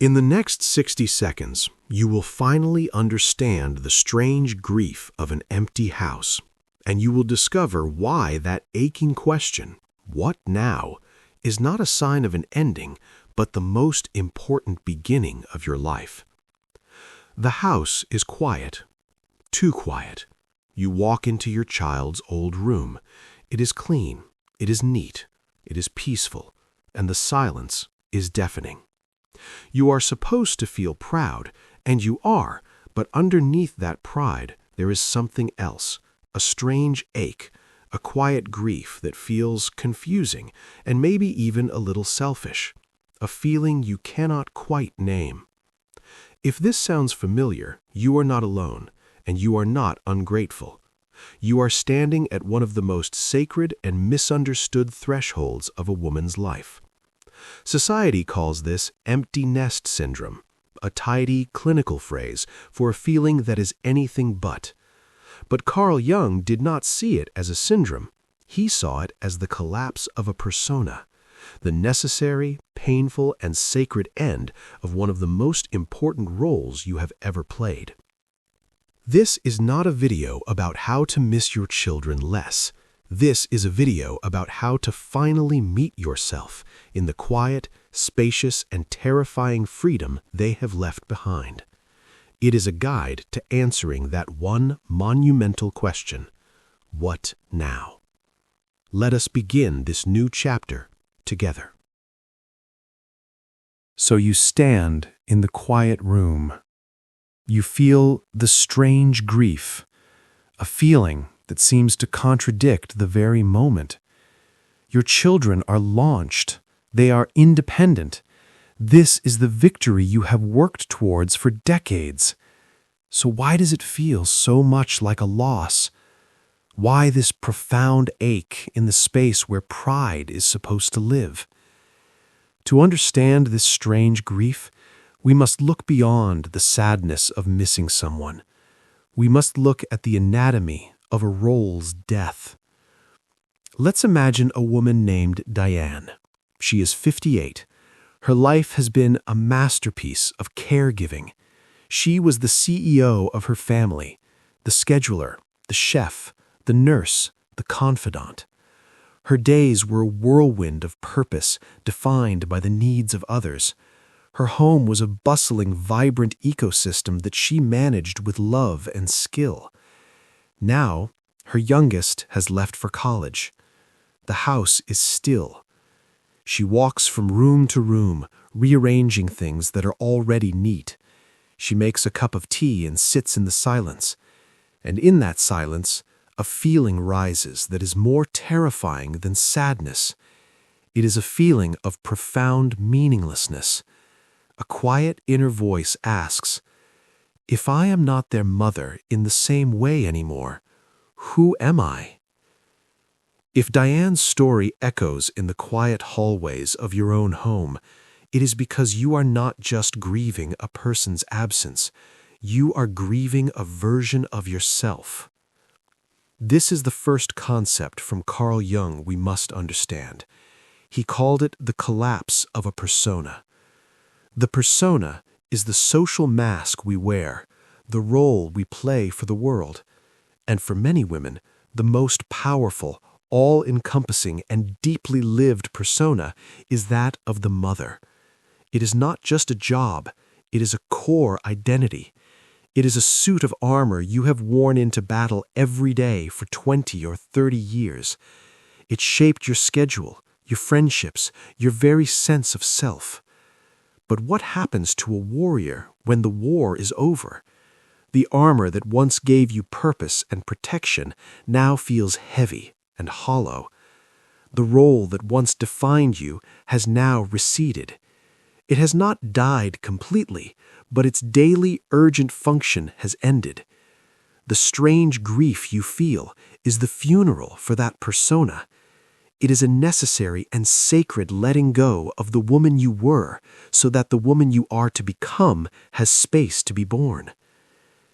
In the next 60 seconds, you will finally understand the strange grief of an empty house, and you will discover why that aching question, "What now?" is not a sign of an ending, but the most important beginning of your life. The house is quiet, too quiet. You walk into your child's old room. It is clean, it is neat, it is peaceful, and the silence is deafening. You are supposed to feel proud, and you are, but underneath that pride there is something else, a strange ache, a quiet grief that feels confusing and maybe even a little selfish, a feeling you cannot quite name. If this sounds familiar, you are not alone, and you are not ungrateful. You are standing at one of the most sacred and misunderstood thresholds of a woman's life. Society calls this empty nest syndrome, a tidy, clinical phrase for a feeling that is anything but. But Carl Jung did not see it as a syndrome. He saw it as the collapse of a persona, the necessary, painful, and sacred end of one of the most important roles you have ever played. This is not a video about how to miss your children less. This is a video about how to finally meet yourself in the quiet, spacious, and terrifying freedom they have left behind. It is a guide to answering that one monumental question: what now? Let us begin this new chapter together. So you stand in the quiet room. You feel the strange grief, a feeling that seems to contradict the very moment. Your children are launched. They are independent. This is the victory you have worked towards for decades. So why does it feel so much like a loss? Why this profound ache in the space where pride is supposed to live? To understand this strange grief, we must look beyond the sadness of missing someone. We must look at the anatomy of a role's death. Let's imagine a woman named Diane. She is 58. Her life has been a masterpiece of caregiving. She was the CEO of her family, the scheduler, the chef, the nurse, the confidant. Her days were a whirlwind of purpose defined by the needs of others. Her home was a bustling, vibrant ecosystem that she managed with love and skill. Now, her youngest has left for college. The house is still. She walks from room to room, rearranging things that are already neat. She makes a cup of tea and sits in the silence. And in that silence, a feeling rises that is more terrifying than sadness. It is a feeling of profound meaninglessness. A quiet inner voice asks, "If I am not their mother in the same way anymore, who am I?" If Diane's story echoes in the quiet hallways of your own home, it is because you are not just grieving a person's absence, you are grieving a version of yourself. This is the first concept from Carl Jung we must understand. He called it the collapse of a persona. The persona is the social mask we wear, the role we play for the world. And for many women, the most powerful, all-encompassing, and deeply lived persona is that of the mother. It is not just a job, it is a core identity. It is a suit of armor you have worn into battle every day for 20 or 30 years. It shaped your schedule, your friendships, your very sense of self. But what happens to a warrior when the war is over? The armor that once gave you purpose and protection now feels heavy and hollow. The role that once defined you has now receded. It has not died completely, but its daily urgent function has ended. The strange grief you feel is the funeral for that persona. It is a necessary and sacred letting go of the woman you were so that the woman you are to become has space to be born.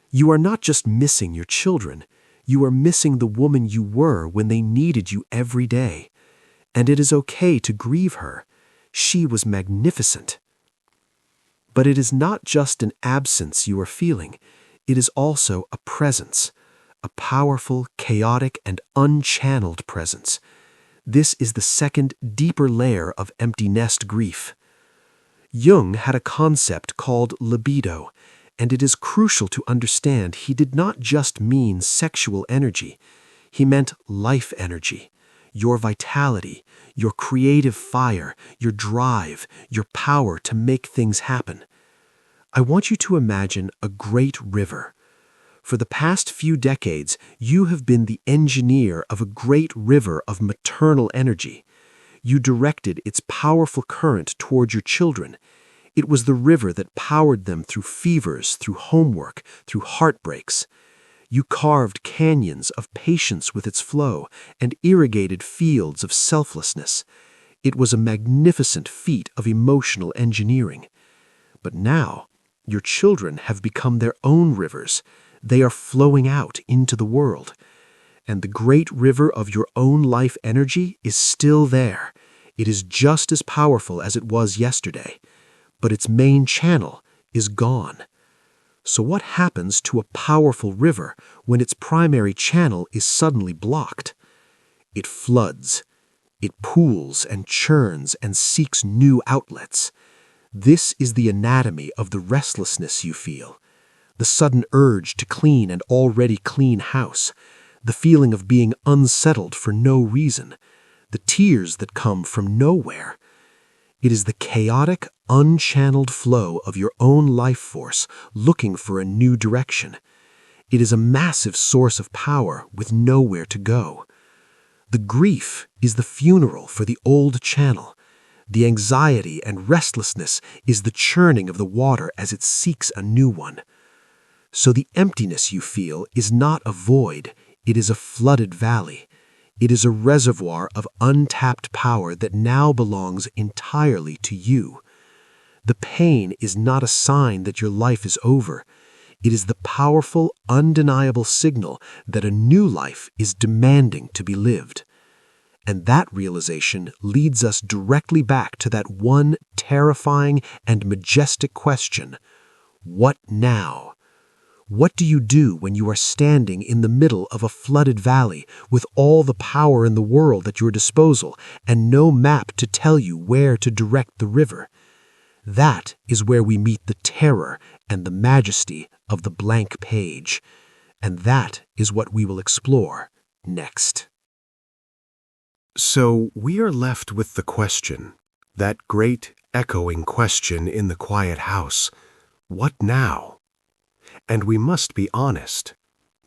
You are not just missing your children, you are missing the woman you were when they needed you every day. And it is okay to grieve her. She was magnificent. But it is not just an absence you are feeling. It is also a presence, a powerful, chaotic, and unchanneled presence. This is the second, deeper layer of empty nest grief. Jung had a concept called libido, and it is crucial to understand he did not just mean sexual energy. He meant life energy, your vitality, your creative fire, your drive, your power to make things happen. I want you to imagine a great river. For the past few decades, you have been the engineer of a great river of maternal energy. You directed its powerful current toward your children. It was the river that powered them through fevers, through homework, through heartbreaks. You carved canyons of patience with its flow and irrigated fields of selflessness. It was a magnificent feat of emotional engineering. But now, your children have become their own rivers. They are flowing out into the world. And the great river of your own life energy is still there. It is just as powerful as it was yesterday. But its main channel is gone. So what happens to a powerful river when its primary channel is suddenly blocked? It floods. It pools and churns and seeks new outlets. This is the anatomy of the restlessness you feel. The sudden urge to clean an already clean house, the feeling of being unsettled for no reason, the tears that come from nowhere. It is the chaotic, unchanneled flow of your own life force looking for a new direction. It is a massive source of power with nowhere to go. The grief is the funeral for the old channel. The anxiety and restlessness is the churning of the water as it seeks a new one. So the emptiness you feel is not a void, it is a flooded valley. It is a reservoir of untapped power that now belongs entirely to you. The pain is not a sign that your life is over. It is the powerful, undeniable signal that a new life is demanding to be lived. And that realization leads us directly back to that one terrifying and majestic question: what now? What do you do when you are standing in the middle of a flooded valley with all the power in the world at your disposal and no map to tell you where to direct the river? That is where we meet the terror and the majesty of the blank page. And that is what we will explore next. So we are left with the question, that great echoing question in the quiet house: what now? And we must be honest.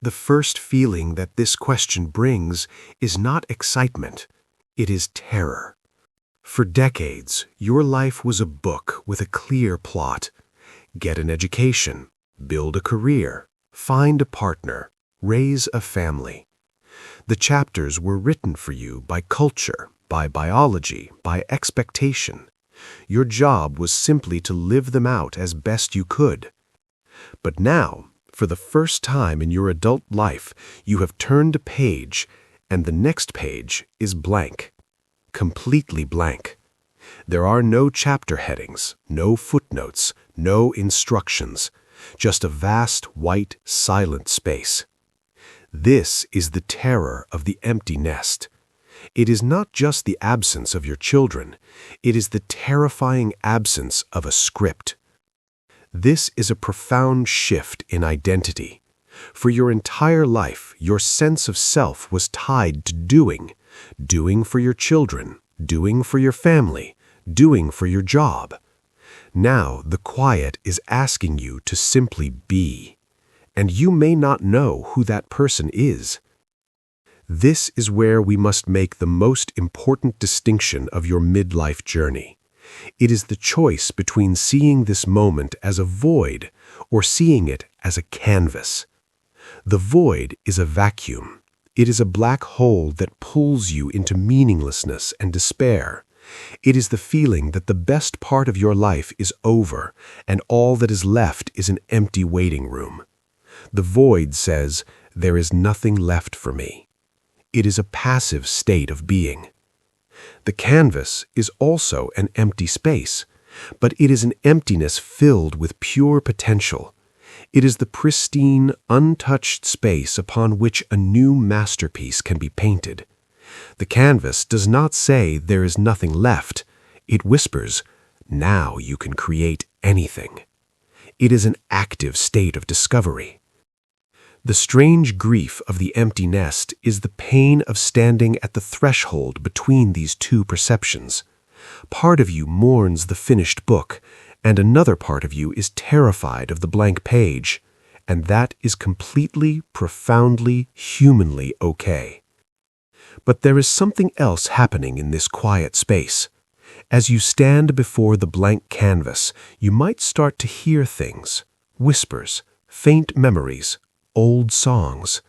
The first feeling that this question brings is not excitement, it is terror. For decades, your life was a book with a clear plot. Get an education, build a career, find a partner, raise a family. The chapters were written for you by culture, by biology, by expectation. Your job was simply to live them out as best you could. But now, for the first time in your adult life, you have turned a page, and the next page is blank. Completely blank. There are no chapter headings, no footnotes, no instructions, just a vast, white, silent space. This is the terror of the empty nest. It is not just the absence of your children, it is the terrifying absence of a script. This is a profound shift in identity. For your entire life, your sense of self was tied to doing for your children, doing for your family, doing for your job. Now the quiet is asking you to simply be, and you may not know who that person is. This is where we must make the most important distinction of your midlife journey. It is the choice between seeing this moment as a void or seeing it as a canvas. The void is a vacuum. It is a black hole that pulls you into meaninglessness and despair. It is the feeling that the best part of your life is over and all that is left is an empty waiting room. The void says, "There is nothing left for me." It is a passive state of being. The canvas is also an empty space. But it is an emptiness filled with pure potential. It is the pristine, untouched space upon which a new masterpiece can be painted. The canvas does not say there is nothing left. It whispers, now you can create anything. It is an active state of discovery. The strange grief of the empty nest is the pain of standing at the threshold between these two perceptions. Part of you mourns the finished book, and another part of you is terrified of the blank page, and that is completely, profoundly, humanly okay. But there is something else happening in this quiet space. As you stand before the blank canvas, you might start to hear things, whispers, faint memories, old songs,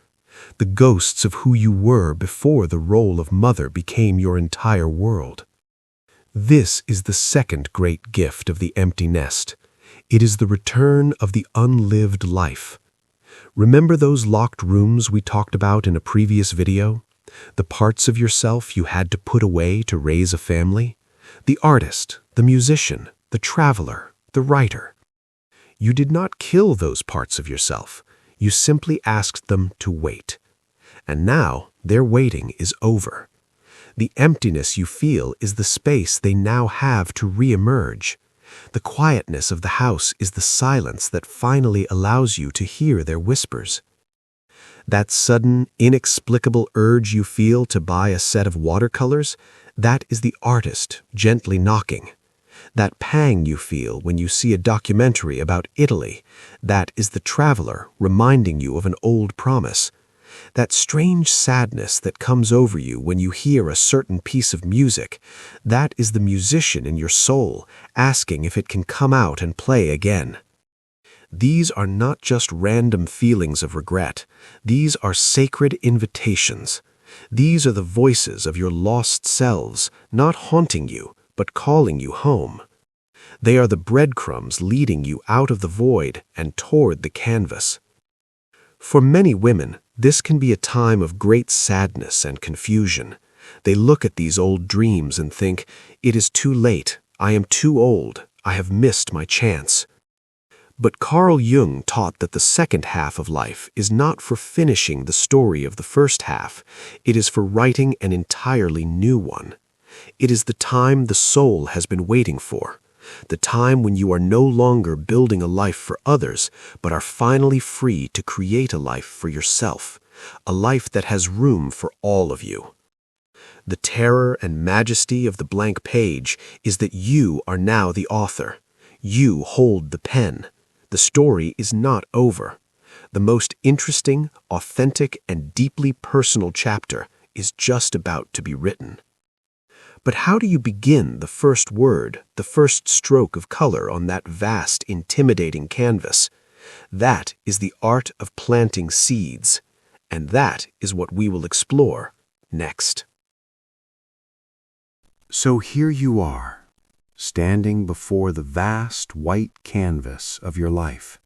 the ghosts of who you were before the role of mother became your entire world. This is the second great gift of the empty nest. It is the return of the unlived life. Remember those locked rooms we talked about in a previous video? The parts of yourself you had to put away to raise a family? The artist, the musician, the traveler, the writer. You did not kill those parts of yourself. You simply asked them to wait. And now their waiting is over. The emptiness you feel is the space they now have to re-emerge. The quietness of the house is the silence that finally allows you to hear their whispers. That sudden, inexplicable urge you feel to buy a set of watercolors, that is the artist gently knocking. That pang you feel when you see a documentary about Italy, that is the traveler reminding you of an old promise. That strange sadness that comes over you when you hear a certain piece of music, that is the musician in your soul asking if it can come out and play again. These are not just random feelings of regret. These are sacred invitations. These are the voices of your lost selves, not haunting you, but calling you home. They are the breadcrumbs leading you out of the void and toward the canvas. For many women, this can be a time of great sadness and confusion. They look at these old dreams and think, it is too late, I am too old, I have missed my chance. But Carl Jung taught that the second half of life is not for finishing the story of the first half, it is for writing an entirely new one. It is the time the soul has been waiting for. The time when you are no longer building a life for others, but are finally free to create a life for yourself, a life that has room for all of you. The terror and majesty of the blank page is that you are now the author. You hold the pen. The story is not over. The most interesting, authentic, and deeply personal chapter is just about to be written. But how do you begin the first word, the first stroke of color on that vast, intimidating canvas? That is the art of planting seeds, and that is what we will explore next. So here you are, standing before the vast white canvas of your life.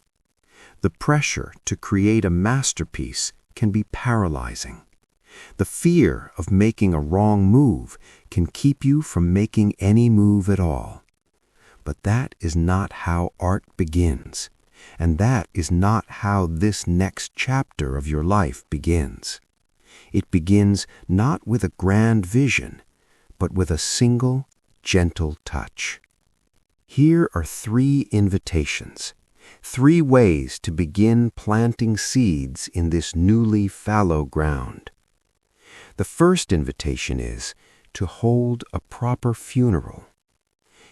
The pressure to create a masterpiece can be paralyzing. The fear of making a wrong move can keep you from making any move at all. But that is not how art begins, and that is not how this next chapter of your life begins. It begins not with a grand vision, but with a single, gentle touch. Here are 3 invitations, 3 ways to begin planting seeds in this newly fallow ground. The first invitation is to hold a proper funeral.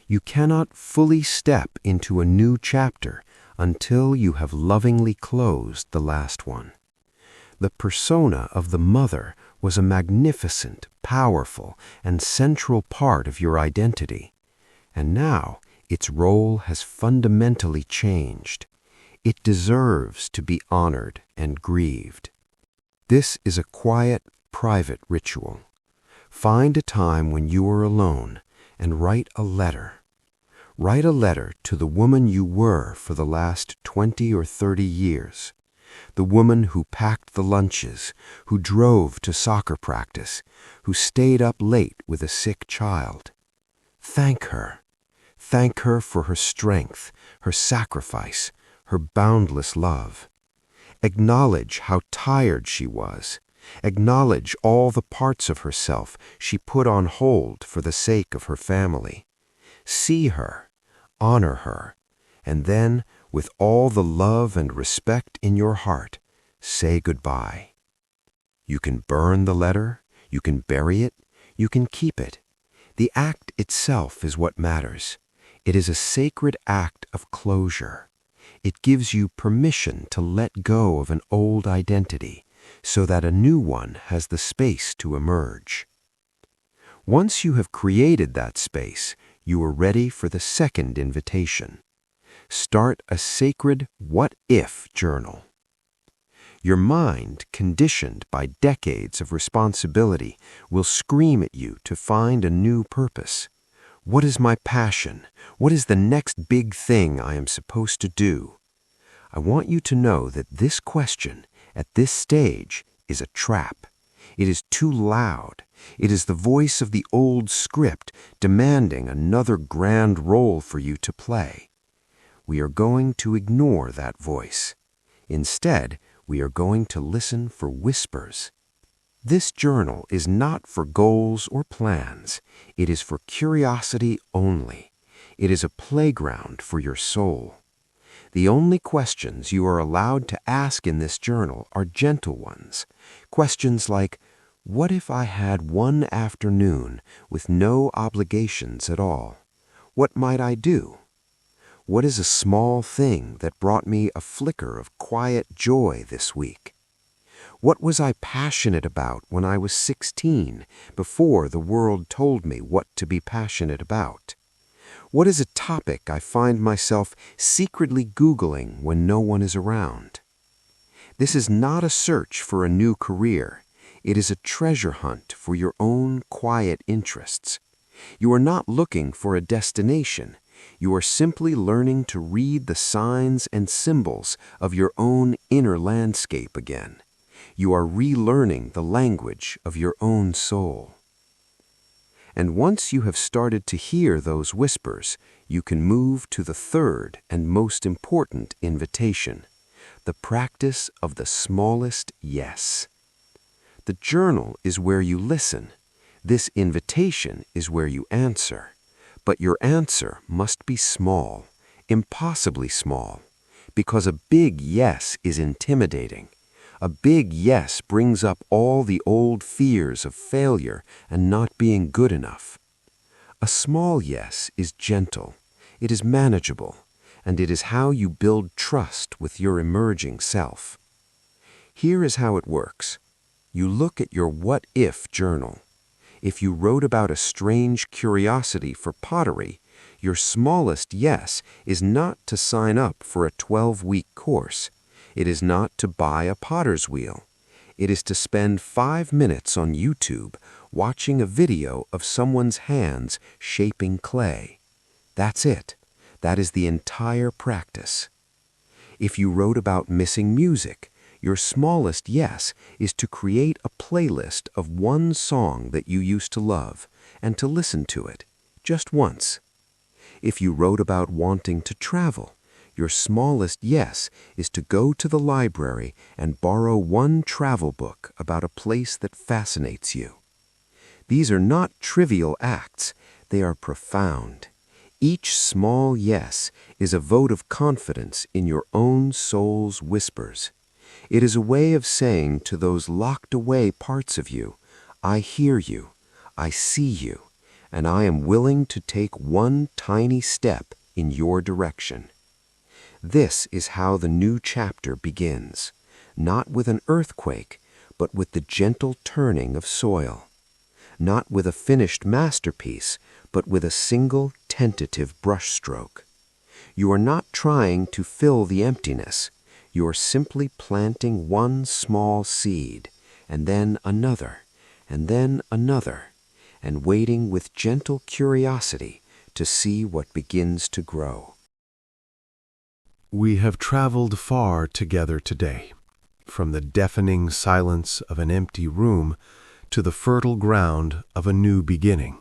You cannot fully step into a new chapter until you have lovingly closed the last one. The persona of the mother was a magnificent, powerful, and central part of your identity, and now its role has fundamentally changed. It deserves to be honored and grieved. This is a quiet, private ritual. Find a time when you are alone and write a letter. Write a letter to the woman you were for the last 20 or 30 years. The woman who packed the lunches, who drove to soccer practice, who stayed up late with a sick child. Thank her. Thank her for her strength, her sacrifice, her boundless love. Acknowledge how tired she was. Acknowledge all the parts of herself she put on hold for the sake of her family. See her, honor her, and then, with all the love and respect in your heart, say goodbye. You can burn the letter, you can bury it, you can keep it. The act itself is what matters. It is a sacred act of closure. It gives you permission to let go of an old identity so that a new one has the space to emerge. Once you have created that space, you are ready for the second invitation. Start a sacred what-if journal. Your mind, conditioned by decades of responsibility, will scream at you to find a new purpose. What is my passion? What is the next big thing I am supposed to do? I want you to know that this question, at this stage, is a trap. It is too loud. It is the voice of the old script demanding another grand role for you to play. We are going to ignore that voice. Instead, we are going to listen for whispers. This journal is not for goals or plans. It is for curiosity only. It is a playground for your soul. The only questions you are allowed to ask in this journal are gentle ones. Questions like, what if I had one afternoon with no obligations at all? What might I do? What is a small thing that brought me a flicker of quiet joy this week? What was I passionate about when I was 16, before the world told me what to be passionate about? What is a topic I find myself secretly Googling when no one is around? This is not a search for a new career. It is a treasure hunt for your own quiet interests. You are not looking for a destination. You are simply learning to read the signs and symbols of your own inner landscape again. You are relearning the language of your own soul. And once you have started to hear those whispers, you can move to the third and most important invitation, the practice of the smallest yes. The journal is where you listen. This invitation is where you answer. But your answer must be small, impossibly small, because a big yes is intimidating. A big yes brings up all the old fears of failure and not being good enough. A small yes is gentle, it is manageable, and it is how you build trust with your emerging self. Here is how it works. You look at your what-if journal. If you wrote about a strange curiosity for pottery, your smallest yes is not to sign up for a 12-week course. It is not to buy a potter's wheel. It is to spend 5 minutes on YouTube watching a video of someone's hands shaping clay. That's it. That is the entire practice. If you wrote about missing music, your smallest yes is to create a playlist of one song that you used to love and to listen to it, just once. If you wrote about wanting to travel, your smallest yes is to go to the library and borrow one travel book about a place that fascinates you. These are not trivial acts, they are profound. Each small yes is a vote of confidence in your own soul's whispers. It is a way of saying to those locked away parts of you, I hear you, I see you, and I am willing to take one tiny step in your direction. This is how the new chapter begins, not with an earthquake, but with the gentle turning of soil. Not with a finished masterpiece, but with a single tentative brushstroke. You are not trying to fill the emptiness. You are simply planting one small seed, and then another, and then another, and waiting with gentle curiosity to see what begins to grow. We have traveled far together today, from the deafening silence of an empty room to the fertile ground of a new beginning.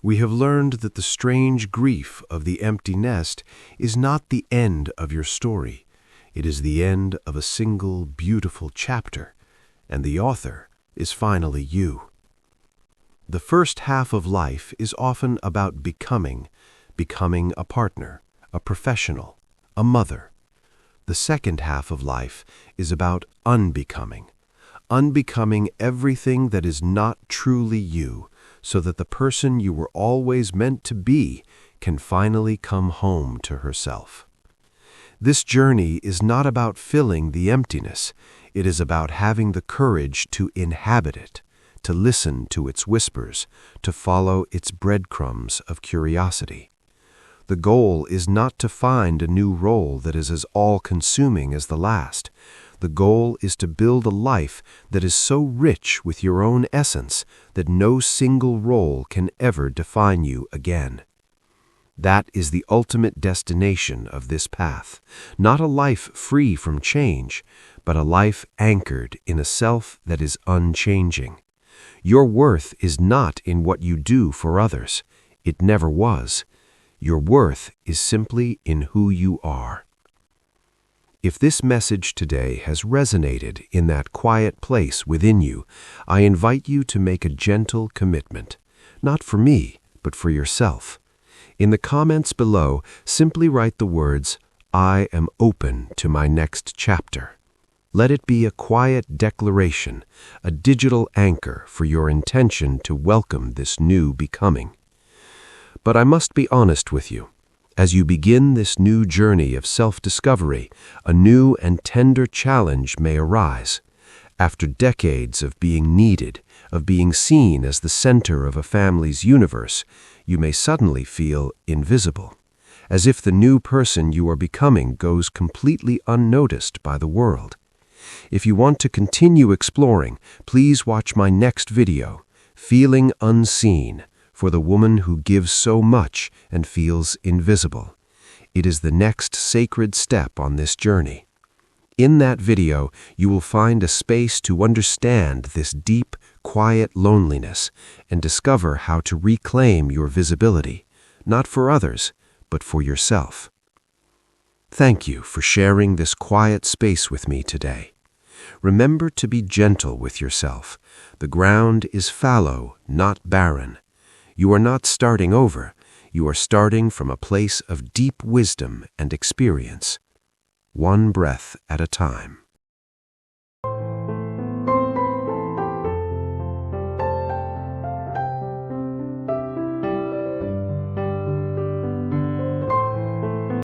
We have learned that the strange grief of the empty nest is not the end of your story. It is the end of a single beautiful chapter, and the author is finally you. The first half of life is often about becoming a partner, a professional, a mother. The second half of life is about unbecoming everything that is not truly you, so that the person you were always meant to be can finally come home to herself. This journey is not about filling the emptiness. It is about having the courage to inhabit it, to listen to its whispers, to follow its breadcrumbs of curiosity. The goal is not to find a new role that is as all-consuming as the last. The goal is to build a life that is so rich with your own essence that no single role can ever define you again. That is the ultimate destination of this path, not a life free from change, but a life anchored in a self that is unchanging. Your worth is not in what you do for others. It never was. Your worth is simply in who you are. If this message today has resonated in that quiet place within you, I invite you to make a gentle commitment, not for me, but for yourself. In the comments below, simply write the words, "I am open to my next chapter." Let it be a quiet declaration, a digital anchor for your intention to welcome this new becoming. But I must be honest with you. As you begin this new journey of self-discovery, a new and tender challenge may arise. After decades of being needed, of being seen as the center of a family's universe, you may suddenly feel invisible, as if the new person you are becoming goes completely unnoticed by the world. If you want to continue exploring, please watch my next video, Feeling Unseen, for the woman who gives so much and feels invisible. It is the next sacred step on this journey. In that video, you will find a space to understand this deep, quiet loneliness and discover how to reclaim your visibility, not for others, but for yourself. Thank you for sharing this quiet space with me today. Remember to be gentle with yourself. The ground is fallow, not barren. You are not starting over. You are starting from a place of deep wisdom and experience, one breath at a time.